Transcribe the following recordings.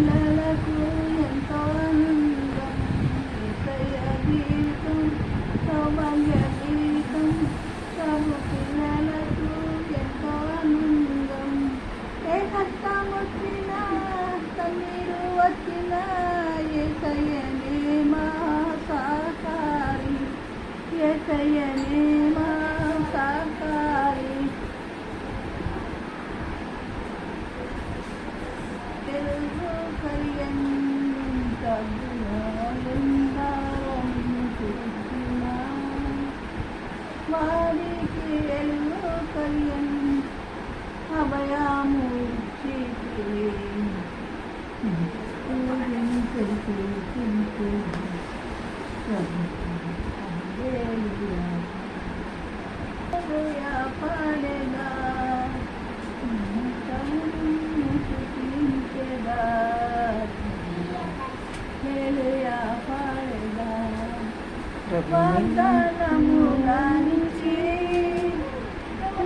పిల్లలకు ఎంతో ఆనందం, యేసయ్య గీతం సౌభాగ్య గీతం. ప్రభు పిల్లలకు ఎంతో ఆనందం, ఏ కష్టం వచ్చినా కన్నీరు వచ్చినా యేసయ్యనే మా సహకారి, యేసయ్యనే మా సహకారి. తెలుగు కలియంత చూసిన వారికి వెలుగు కలియన్ అభయాము ఇచ్చి పాడేదా వాగ్దానముగానిచ్చి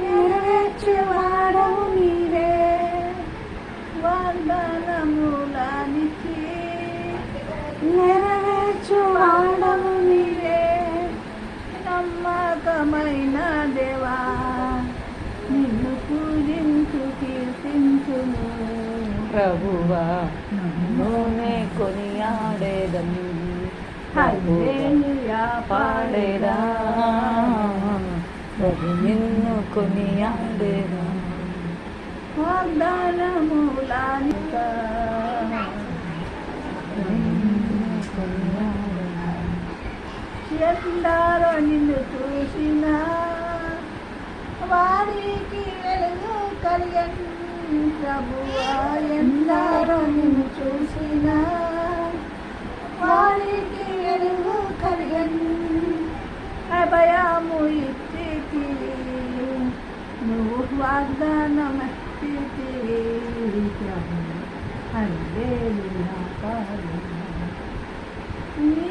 నెరవేర్చేవాడవు నీవే, వాగ్దానముగానిచ్చి నెరవేర్చేవాడవు నీవే. నమ్మకమైన దేవా నిన్ను పూజించు కీర్తించును, ప్రభువా నన్నునే కొనియాడేదను, హల్లెలూయా పాడేదా ప్రభు నిన్ను కొనియాడేదా. వాగ్దానములానిక ఎందరో నిన్ను చూసిన వారికి వెలుగు కలిగన్, ప్రభువా ఎందరో నిన్ను చూసిన వారికి వెలుగు కలిగన్. అభయము ఇచ్చితివి నువ్వు, వాగ్దానం ఇచ్చితివి ప్రభు, హల్లెలూయా పాడేదా. నీ